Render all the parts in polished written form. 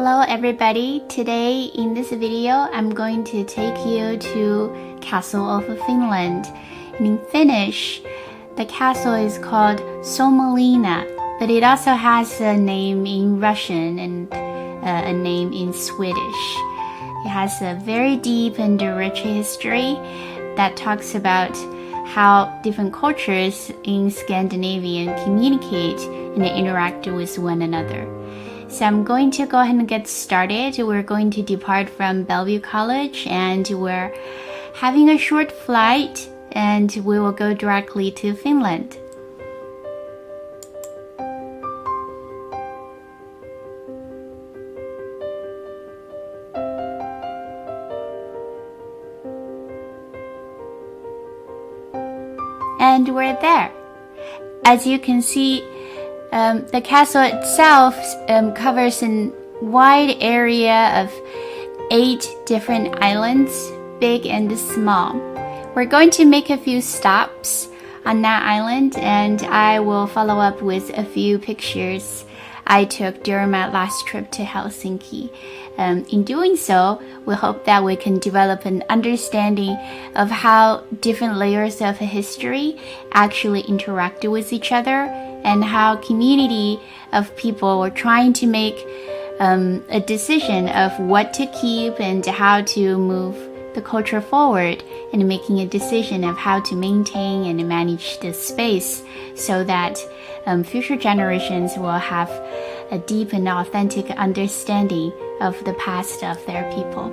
Hello everybody, today in this video I'm going to take you to Castle of Finland. And in Finnish, the castle is called Soumenlinna, but it also has a name in Russian and a name in Swedish. It has a very deep and rich history that talks about how different cultures in Scandinavian communicate and interact with one another. So I'm going to go ahead and get started. We're going to depart from Bellevue College and we're having a short flight and we will go directly to Finland. And we're there. As you can see, the castle itself covers a wide area of 8 different islands, big and small. We're going to make a few stops on that island and I will follow up with a few pictures I took during my last trip to Helsinki. In doing so, we hope that we can develop an understanding of how different layers of history actually interact with each other and how community of people were trying to make a decision of what to keep and how to move the culture forward and making a decision of how to maintain and manage the space so that future generations will have a deep and authentic understanding of the past of their people.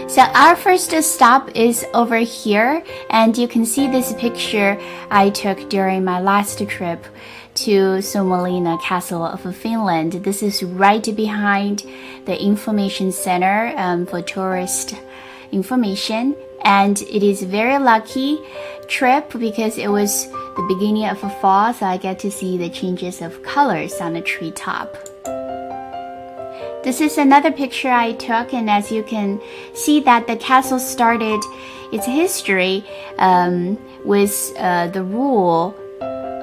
So our first stop is over here, and you can see this picture I took during my last trip to Soumenlinna Castle of Finland. This is right behind the information center for tourist information, and it is a very lucky trip because it was the beginning of fall, so I get to see the changes of colors on the treetop. This is another picture I took, and as you can see that the castle started its history with the rule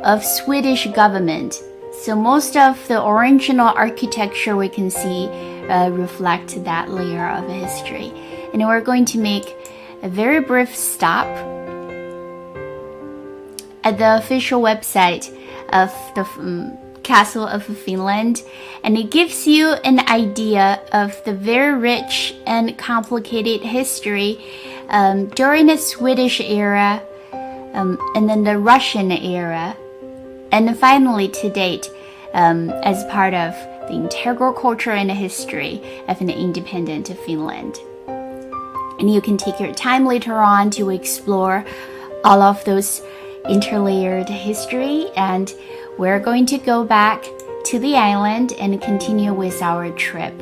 of Swedish government. So most of the original architecture we can see reflect that layer of history. And we're going to make a very brief stop at the official website of the Castle of Finland, and it gives you an idea of the very rich and complicated history during the Swedish era and then the Russian era, and finally to date as part of the integral culture and history of an independent Finland. And you can take your time later on to explore all of those interlayered history, and we're going to go back to the island and continue with our trip.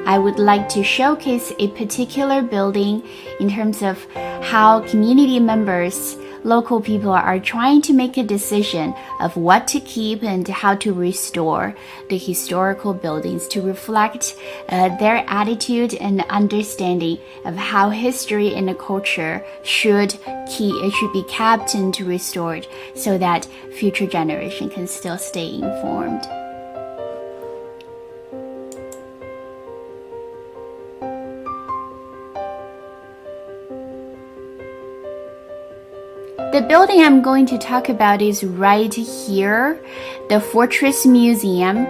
I would like to showcase a particular building in terms of how community members, local people are trying to make a decision of what to keep and how to restore the historical buildings to reflect their attitude and understanding of how history and the culture should be kept and restored so that future generation can still stay informed. The building I'm going to talk about is right here, the Fortress Museum.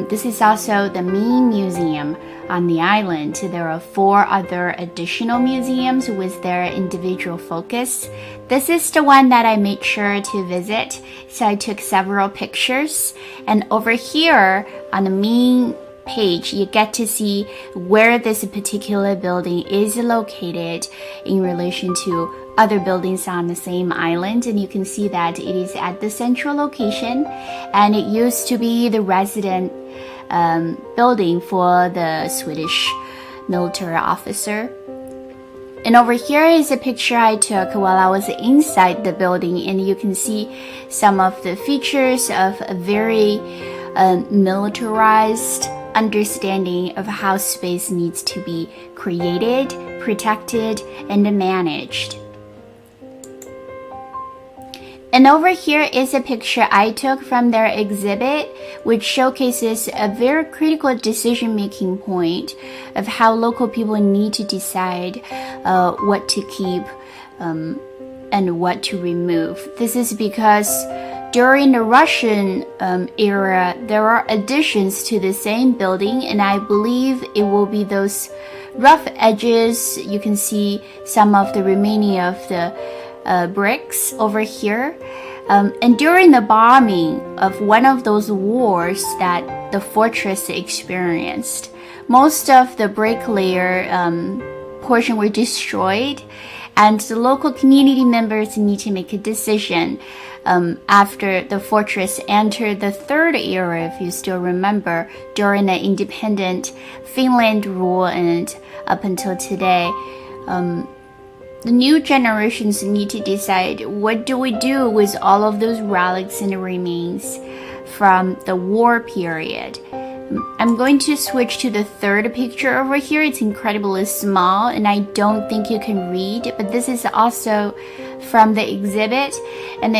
This is also the main museum on the island. There are 4 other additional museums with their individual focus. This is the one that I made sure to visit, so I took several pictures. And over here on the main page, you get to see where this particular building is located in relation to other buildings on the same island, and you can see that it is at the central location, and it used to be the resident building for the Swedish military officer. And over here is a picture I took while I was inside the building, and you can see some of the features of a very militarized understanding of how space needs to be created, protected, and managed. And over here is a picture I took from their exhibit, which showcases a very critical decision-making point of how local people need to decide what to keep and what to remove. This is because during the Russian era, there are additions to the same building, and I believe it will be those rough edges. You can see some of the remaining of the bricks over here. And during the bombing of one of those wars that the fortress experienced, most of the brick layer portion were destroyed, and the local community members need to make a decision after the fortress entered the third era, if you still remember, during the independent Finland rule and up until today. The new generations need to decide, what do we do with all of those relics and remains from the war period? I'm going to switch to the third picture over here. It's incredibly small and I don't think you can read, but this is also from the exhibit, and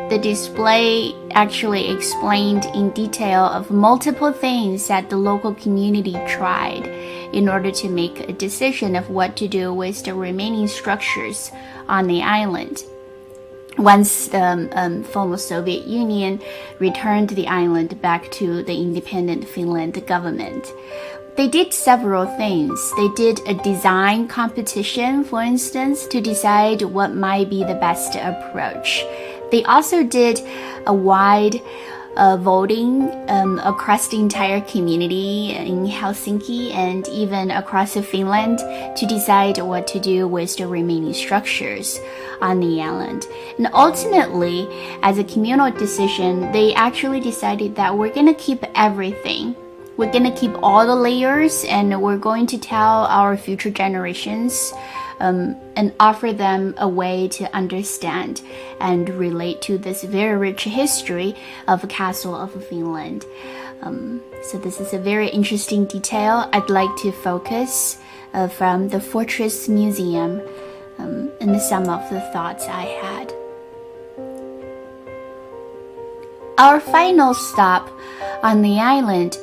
the display actually explained in detail of multiple things that the local community tried in order to make a decision of what to do with the remaining structures on the island. Once the former Soviet Union returned the island back to the independent Finland government. They did several things. They did a design competition, for instance, to decide what might be the best approach. They also did a wide voting across the entire community in Helsinki and even across Finland to decide what to do with the remaining structures on the island. And ultimately, as a communal decision, they actually decided that we're going to keep everything. We're going to keep all the layers, and we're going to tell our future generations and offer them a way to understand and relate to this very rich history of the Castle of Finland. So this is a very interesting detail I'd like to focus from the Fortress Museum and some of the thoughts I had. Our final stop on the island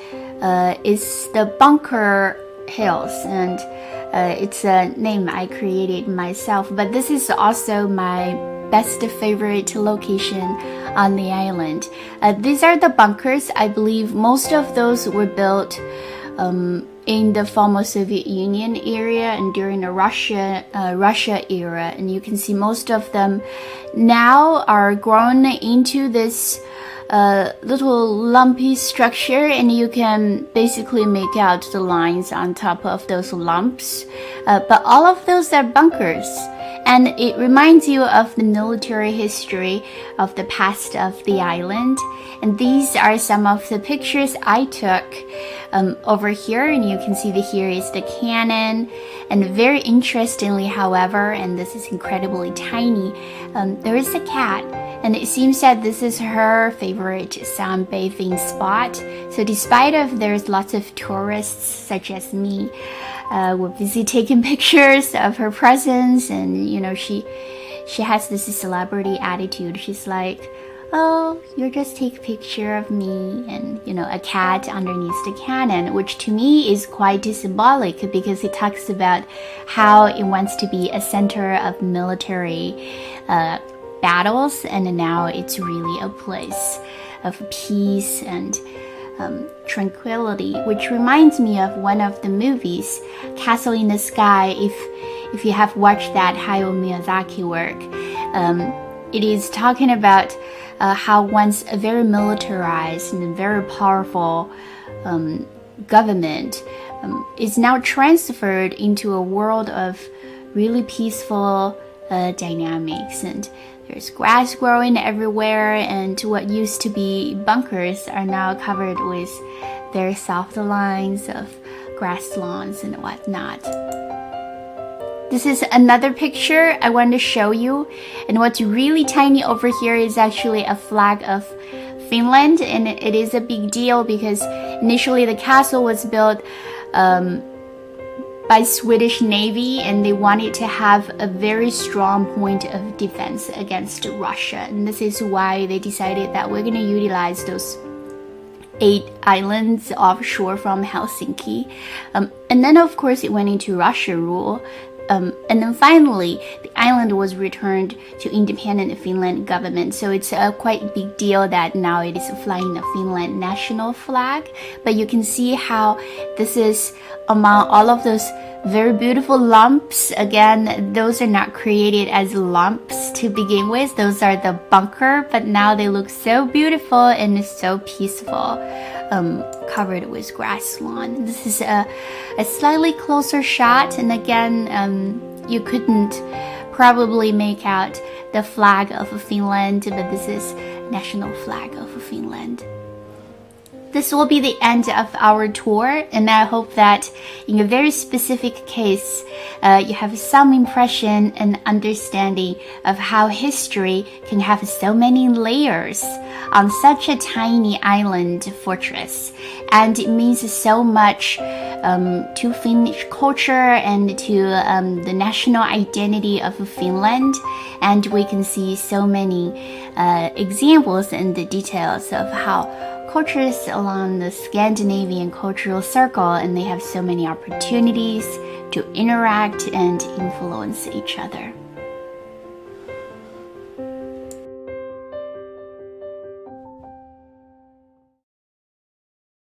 is the Bunker Hills, and it's a name I created myself, but this is also my best favorite location on the island. These are the bunkers. I believe most of those were built in the former Soviet Union area and during the Russia era, and you can see most of them now are grown into this little lumpy structure, and you can basically make out the lines on top of those lumps. But all of those are bunkers, and it reminds you of the military history of the past of the island. And these are some of the pictures I took over here, and you can see that here is the cannon. And very interestingly, however, and this is incredibly tiny, there is a cat. And it seems that this is her favorite sunbathing spot. So despite of there's lots of tourists such as me, we're busy taking pictures of her presence, and you know, she has this celebrity attitude. She's like, oh, you just take a picture of me and, you know, a cat underneath the cannon, which to me is quite symbolic because it talks about how it wants to be a center of military battles, and now it's really a place of peace and tranquility, which reminds me of one of the movies, Castle in the Sky. If you have watched that Hayao Miyazaki work, it is talking about how once a very militarized and very powerful government is now transferred into a world of really peaceful dynamics, and there's grass growing everywhere, and what used to be bunkers are now covered with very soft lines of grass lawns and whatnot. This is another picture I want to show you, and what's really tiny over here is actually a flag of Finland, and it is a big deal because initially the castle was built by Swedish Navy, and they wanted to have a very strong point of defense against Russia. And this is why they decided that we're going to utilize those 8 islands offshore from Helsinki. And then, of course, it went into Russian rule. And then finally, the island was returned to independent Finland government. So it's a quite big deal that now it is flying the Finland national flag. But you can see how this is among all of those very beautiful lumps. Again, those are not created as lumps to begin with. Those are the bunker, but now they look so beautiful and so peaceful. Covered with grass lawn. This is a slightly closer shot, and again, you couldn't probably make out the flag of Finland, but this is national flag of Finland. This will be the end of our tour, and I hope that in a very specific case, you have some impression and understanding of how history can have so many layers on such a tiny island fortress. And it means so much to Finnish culture and to the national identity of Finland. And we can see so many examples and the details of how cultures along the Scandinavian cultural circle, and they have so many opportunities to interact and influence each other.